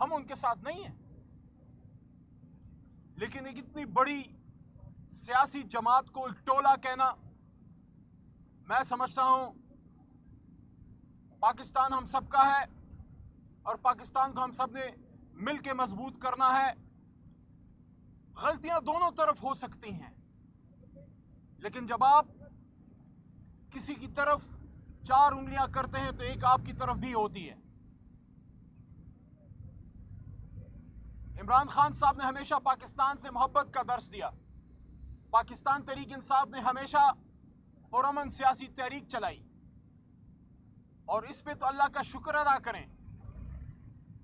ہم ان کے ساتھ نہیں ہیں. لیکن ایک اتنی بڑی سیاسی جماعت کو ایک ٹولہ کہنا، میں سمجھتا ہوں پاکستان ہم سب کا ہے اور پاکستان کو ہم سب نے مل کے مضبوط کرنا ہے. غلطیاں دونوں طرف ہو سکتی ہیں، لیکن جب آپ کسی کی طرف 4 انگلیاں کرتے ہیں تو ایک آپ کی طرف بھی ہوتی ہے. عمران خان صاحب نے ہمیشہ پاکستان سے محبت کا درس دیا. پاکستان تحریک انصاف نے ہمیشہ پرامن سیاسی تحریک چلائی، اور اس پہ تو اللہ کا شکر ادا کریں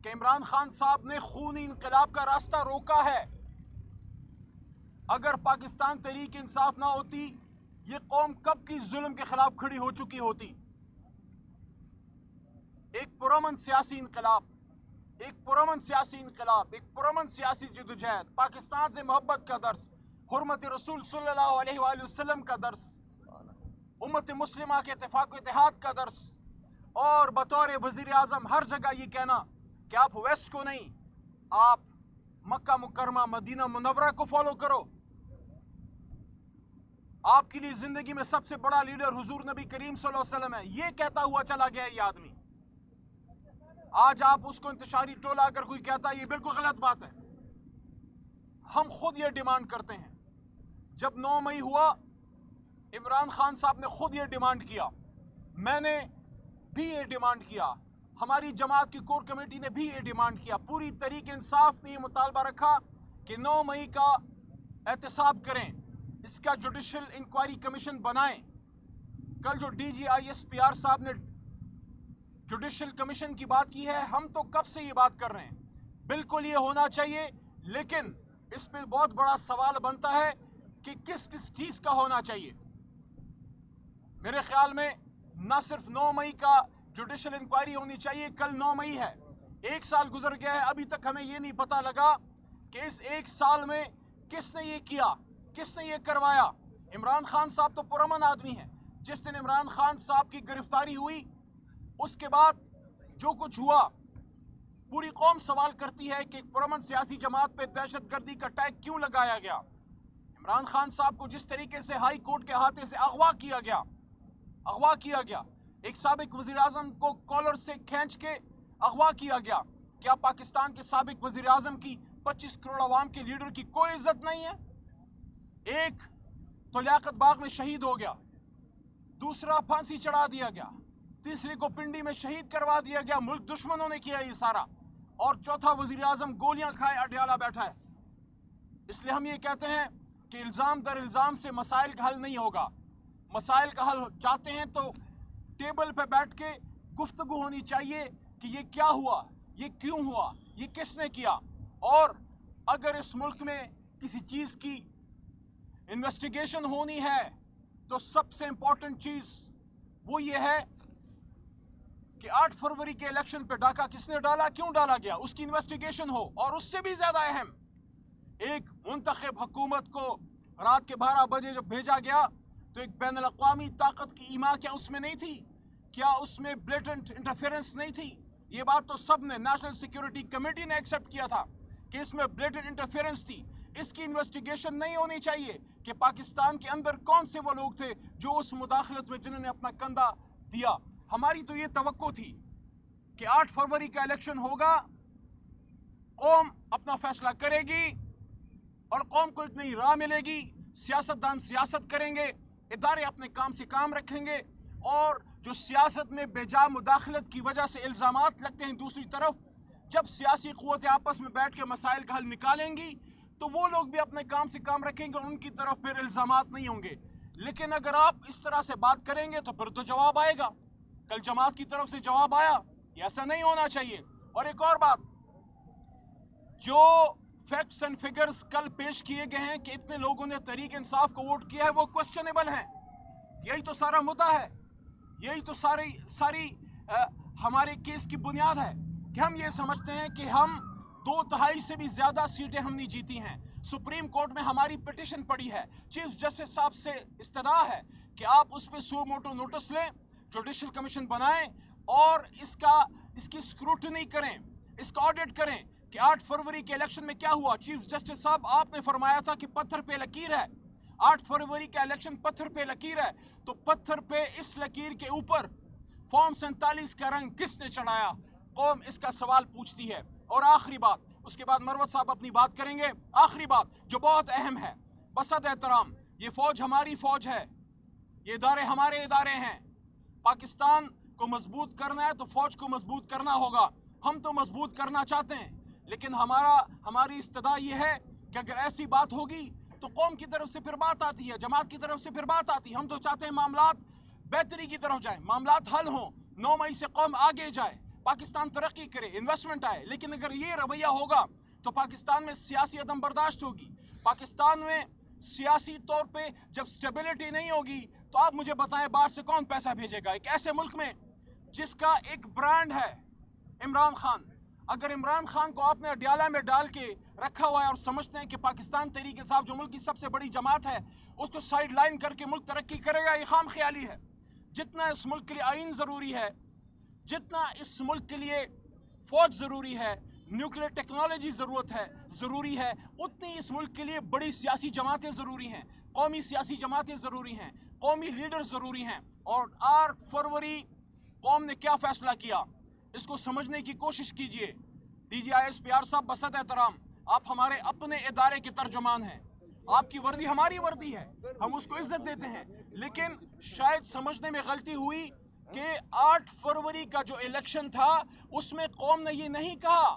کہ عمران خان صاحب نے خونی انقلاب کا راستہ روکا ہے. اگر پاکستان تحریک انصاف نہ ہوتی، یہ قوم کب کی ظلم کے خلاف کھڑی ہو چکی ہوتی. ایک پرامن سیاسی انقلاب، ایک پرامن سیاسی انقلاب، ایک پرامن سیاسی جدوجہد، پاکستان سے محبت کا درس، حرمت رسول صلی اللہ علیہ وآلہ وسلم کا درس، امت مسلمہ کے اتفاق و اتحاد کا درس، اور بطور وزیر اعظم ہر جگہ یہ کہنا کہ آپ ویسٹ کو نہیں، آپ مکہ مکرمہ مدینہ منورہ کو فالو کرو. آپ کے لیے زندگی میں سب سے بڑا لیڈر حضور نبی کریم صلی اللہ علیہ وسلم ہے، یہ کہتا ہوا چلا گیا یہ آدمی. آج آپ اس کو انتشاری ٹولہ اگر کوئی کہتا ہے، یہ بالکل غلط بات ہے. ہم خود یہ ڈیمانڈ کرتے ہیں. جب 9 مئی ہوا، عمران خان صاحب نے خود یہ ڈیمانڈ کیا، میں نے بھی یہ ڈیمانڈ کیا، ہماری جماعت کی کور کمیٹی نے بھی یہ ڈیمانڈ کیا، پوری تحریک انصاف نے یہ مطالبہ رکھا کہ 9 مئی کا احتساب کریں، اس کا جوڈیشل انکوائری کمیشن بنائیں. کل جو D G I S P R صاحب نے جوڈیشل کمیشن کی بات کی ہے، ہم تو کب سے یہ بات کر رہے ہیں، بالکل یہ ہونا چاہیے. لیکن اس پہ بہت بڑا سوال بنتا ہے کہ کس کس چیز کا ہونا چاہیے. میرے خیال میں نہ صرف 9 مئی کا جوڈیشل انکوائری ہونی چاہیے. کل 9 مئی ہے، 1 سال گزر گیا ہے، ابھی تک ہمیں یہ نہیں پتا لگا کہ اس 1 سال میں کس نے یہ کیا، کس نے یہ کروایا. عمران خان صاحب تو پرامن آدمی ہیں. جس دن عمران خان صاحب کی گرفتاری ہوئی، اس کے بعد جو کچھ ہوا، پوری قوم سوال کرتی ہے کہ ایک پرامن سیاسی جماعت پہ دہشت گردی کا ٹیگ کیوں لگایا گیا. عمران خان صاحب کو جس طریقے سے ہائی کورٹ کے احاطے سے اغوا کیا گیا، ایک سابق وزیر اعظم کو کالر سے کھینچ کے اغوا کیا گیا. کیا پاکستان کے سابق وزیر اعظم کی 25 کروڑ عوام کے لیڈر کی کوئی عزت نہیں ہے؟ ایک تو لیاقت باغ میں شہید ہو گیا، دوسرا پھانسی چڑھا دیا گیا، تیسرے کو پنڈی میں شہید کروا دیا گیا، ملک دشمنوں نے کیا یہ سارا، اور چوتھا وزیر اعظم گولیاں کھائے اڈیالہ بیٹھا ہے. اس لیے ہم یہ کہتے ہیں کہ الزام در الزام سے مسائل کا حل نہیں ہوگا. مسائل کا حل چاہتے ہیں تو ٹیبل پہ بیٹھ کے گفتگو ہونی چاہیے کہ یہ کیا ہوا، یہ کیوں ہوا، یہ کس نے کیا. اور اگر اس ملک میں کسی چیز کی انویسٹیگیشن ہونی ہے تو سب سے امپورٹنٹ چیز وہ یہ ہے کہ 8 فروری کے الیکشن پہ ڈاکہ کس نے ڈالا، کیوں ڈالا گیا، اس کی انویسٹیگیشن ہو. اور اس سے بھی زیادہ اہم، ایک منتخب حکومت کو رات کے 12 بجے جب بھیجا گیا تو ایک بین الاقوامی طاقت کی ایما کیا اس میں نہیں تھی؟ کیا اس میں بلیٹنٹ انٹرفیرنس نہیں تھی؟ یہ بات تو سب نے، نیشنل سیکیورٹی کمیٹی نے ایکسپٹ کیا تھا کہ اس میں بلیٹنٹ انٹرفیرنس تھی. اس کی انویسٹیگیشن نہیں ہونی چاہیے کہ پاکستان کے اندر کون سے وہ لوگ تھے جو اس مداخلت میں جنہوں نے اپنا کندھا دیا. ہماری تو یہ توقع تھی کہ 8 فروری کا الیکشن ہوگا، قوم اپنا فیصلہ کرے گی اور قوم کو ایک نئی راہ ملے گی، سیاستدان سیاست کریں گے، ادارے اپنے کام سے کام رکھیں گے، اور جو سیاست میں بے جا مداخلت کی وجہ سے الزامات لگتے ہیں دوسری طرف، جب سیاسی قوتیں آپس میں بیٹھ کے مسائل کا حل نکالیں گی تو وہ لوگ بھی اپنے کام سے کام رکھیں گے اور ان کی طرف پھر الزامات نہیں ہوں گے. لیکن اگر آپ اس طرح سے بات کریں گے تو پھر تو جواب آئے گا. کل جماعت کی طرف سے جواب آیا، یہ ایسا نہیں ہونا چاہیے. اور ایک اور بات، جو فیکٹس اینڈ فگرز کل پیش کیے گئے ہیں کہ اتنے لوگوں نے تحریک انصاف کو ووٹ کیا ہے، وہ کوسچنیبل ہیں. یہی تو سارا مدعا ہے، یہی تو ساری ہمارے کیس کی بنیاد ہے کہ ہم یہ سمجھتے ہیں کہ ہم 2/3 سے بھی زیادہ سیٹیں ہم نے جیتی ہیں. سپریم کورٹ میں ہماری پٹیشن پڑی ہے، چیف جسٹس صاحب سے استدعا ہے کہ آپ اس پہ سو موٹو نوٹس لیں، جوڈیشل کمیشن بنائیں اور اس کی اسکروٹنی کریں، اس کا آڈٹ کریں کہ 8 فروری کے الیکشن میں کیا ہوا. چیف جسٹس صاحب آپ نے فرمایا تھا کہ پتھر پہ لکیر ہے. 8 فروری کا الیکشن پتھر پہ لکیر ہے, تو پتھر پہ اس لکیر کے اوپر فارم 47 کا رنگ کس نے چڑھایا؟ قوم اس کا سوال پوچھتی ہے. اور آخری بات, اس کے بعد مروت صاحب اپنی بات کریں گے. آخری بات جو بہت اہم ہے, بسد احترام, یہ فوج ہماری فوج ہے, یہ ادارے ہمارے ادارے ہیں. پاکستان کو مضبوط کرنا ہے تو فوج کو مضبوط کرنا ہوگا. ہم تو مضبوط کرنا چاہتے ہیں, لیکن ہماری استدعا یہ ہے کہ اگر ایسی بات ہوگی تو قوم کی طرف سے پھر بات آتی ہے, جماعت کی طرف سے پھر بات آتی ہے. ہم تو چاہتے ہیں معاملات بہتری کی طرف جائیں, معاملات حل ہوں, 9 مئی سے قوم آگے جائے, پاکستان ترقی کرے, انویسٹمنٹ آئے. لیکن اگر یہ رویہ ہوگا تو پاکستان میں سیاسی عدم برداشت ہوگی. پاکستان میں سیاسی طور پہ جب سٹیبلٹی نہیں ہوگی تو آپ مجھے بتائیں باہر سے کون پیسہ بھیجے گا؟ ایک ایسے ملک میں جس کا ایک برانڈ ہے عمران خان. اگر عمران خان کو آپ نے اڈیالہ میں ڈال کے رکھا ہوا ہے اور سمجھتے ہیں کہ پاکستان تحریک انصاف جو ملک کی سب سے بڑی جماعت ہے اس کو سائیڈ لائن کر کے ملک ترقی کرے گا, یہ خام خیالی ہے. جتنا اس ملک کے لیے آئین ضروری ہے, جتنا اس ملک کے لیے فوج ضروری ہے, نیوکلیئر ٹیکنالوجی ضروری ہے, اتنی اس ملک کے لیے بڑی سیاسی جماعتیں ضروری ہیں, قومی سیاسی جماعتیں ضروری ہیں, قومی لیڈر ضروری ہیں. اور 8 فروری قوم نے کیا فیصلہ کیا اس کو سمجھنے کی کوشش کیجئے. DGIS پیار صاحب, بسد احترام, آپ ہمارے اپنے ادارے کے ترجمان ہیں, آپ کی وردی ہماری وردی ہے, ہم اس کو عزت دیتے ہیں. لیکن شاید سمجھنے میں غلطی ہوئی کہ 8 فروری کا جو الیکشن تھا اس میں قوم نے یہ نہیں کہا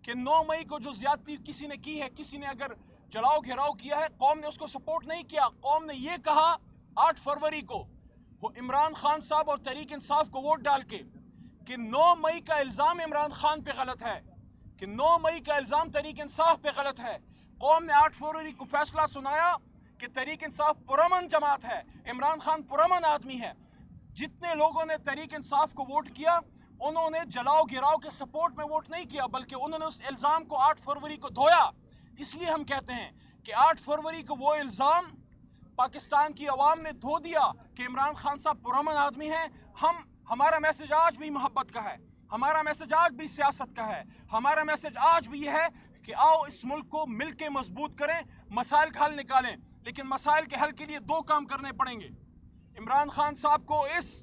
کہ 9 مئی کو جو زیادتی کسی نے کی ہے, کسی نے اگر جلاؤ گھیراؤ کیا ہے, قوم نے اس کو سپورٹ نہیں کیا. قوم نے یہ کہا 8 فروری کو وہ عمران خان صاحب اور تحریک انصاف کو ووٹ ڈال کے کہ 9 مئی کا الزام عمران خان پہ غلط ہے, کہ 9 مئی کا الزام تحریک انصاف پہ غلط ہے. قوم نے 8 فروری کو فیصلہ سنایا کہ تحریک انصاف پرامن جماعت ہے, عمران خان پرامن آدمی ہے. جتنے لوگوں نے تحریک انصاف کو ووٹ کیا انہوں نے جلاؤ گراؤ کے سپورٹ میں ووٹ نہیں کیا, بلکہ انہوں نے اس الزام کو 8 فروری کو دھویا. اس لیے ہم کہتے ہیں کہ 8 فروری کو وہ الزام پاکستان کی عوام نے دھو دیا کہ عمران خان صاحب پرامن آدمی ہیں. ہمارا میسج آج بھی محبت کا ہے, ہمارا میسج آج بھی سیاست کا ہے, ہمارا میسج آج بھی یہ ہے کہ آؤ اس ملک کو مل کے مضبوط کریں, مسائل کا حل نکالیں. لیکن مسائل کے حل کے لیے 2 کام کرنے پڑیں گے. عمران خان صاحب کو اس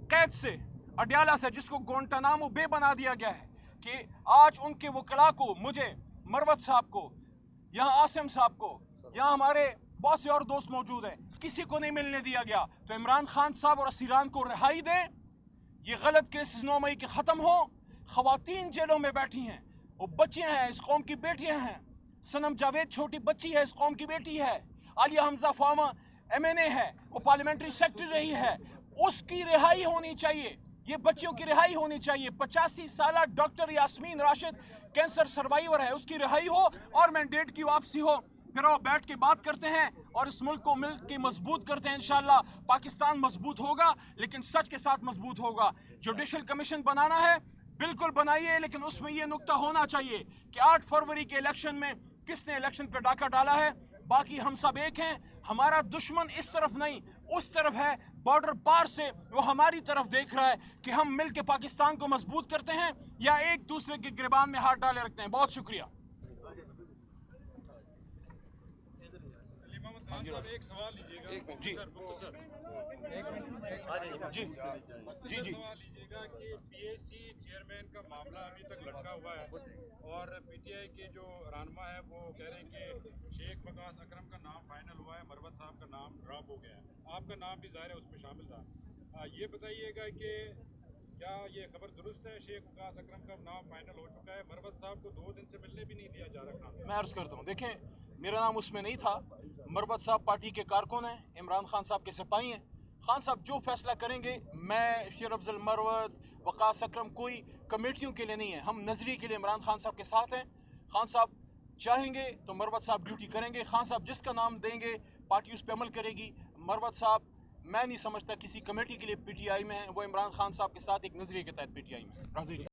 قید سے, اڈیالہ سے, جس کو گوانٹانامو بے بنا دیا گیا ہے, کہ آج ان کے وکلاء کو, مجھے, مروت صاحب کو, یہاں عاصم صاحب کو, یہاں ہمارے بہت سے اور دوست موجود ہیں, کسی کو نہیں ملنے دیا گیا. تو عمران خان صاحب اور اسیران کو رہائی دیں, یہ غلط کیسز 9 مئی کے ختم ہو. خواتین جیلوں میں بیٹھی ہیں, وہ بچیاں ہیں, اس قوم کی بیٹیاں ہیں. سنم جاوید چھوٹی بچی ہے, اس قوم کی بیٹی ہے. عالیہ حمزہ فارمر MNA ہے, وہ پارلیمنٹری سیکرٹری رہی ہے, اس کی رہائی ہونی چاہیے. یہ بچیوں کی رہائی ہونی چاہیے. 85 سالہ doctor Yasmin Rashid cancer survivor ہے, اس کی رہائی ہو اور مینڈیٹ کی واپسی ہو. پھر وہ بیٹھ کے بات کرتے ہیں اور اس ملک کو مل کے مضبوط کرتے ہیں. انشاءاللہ پاکستان مضبوط ہوگا, لیکن سچ کے ساتھ مضبوط ہوگا. جوڈیشل کمیشن بنانا ہے, بالکل بنائیے, لیکن اس میں یہ نکتہ ہونا چاہیے کہ 8 فروری کے الیکشن میں کس نے الیکشن پہ ڈاکہ ڈالا ہے. باقی ہم سب ایک ہیں, ہمارا دشمن اس طرف نہیں اس طرف ہے, بارڈر پار سے وہ ہماری طرف دیکھ رہا ہے کہ ہم مل کے پاکستان کو مضبوط کرتے ہیں یا ایک دوسرے کے گریبان میں ہاتھ ڈالے رکھتے ہیں. بہت شکریہ. ایک سوال لیجیے گا جی جی جی سوال لیجیے گا کہ PAC چیئرمین کا معاملہ ابھی تک لٹکا ہوا ہے اور PTI کے جو رہنما ہے وہ کہہ رہے ہیں کہ شیخ وقاص اکرم کا نام فائنل ہوا ہے, مروت صاحب کا نام ڈراپ ہو گیا ہے. آپ کا نام بھی ظاہر ہے اس میں شامل تھا. یہ بتائیے گا کہ کیا یہ خبر درست ہے, شیخ وقاص اکرم کا نام فائنل ہو چکا ہے, مروت صاحب کو 2 دن سے ملنے بھی نہیں دیا جا رہا؟ میں عرض کرتا ہوں, دیکھیں میرا نام اس میں نہیں تھا. مروت صاحب پارٹی کے کارکن ہیں, عمران خان صاحب کے سپاہی ہیں. خان صاحب جو فیصلہ کریں گے, میں, شیر افضل مروت, وقاص اکرم, کوئی کمیٹیوں کے لیے نہیں ہے, ہم نظریے کے لیے عمران خان صاحب کے ساتھ ہیں. خان صاحب چاہیں گے تو مروت صاحب ڈیوٹی کریں گے. خان صاحب جس کا نام دیں گے پارٹی اس پہ عمل کرے گی. مروت صاحب میں نہیں سمجھتا کسی کمیٹی کے لیے PTI میں ہیں, وہ عمران خان صاحب کے ساتھ ایک نظریے کے تحت PTI میں.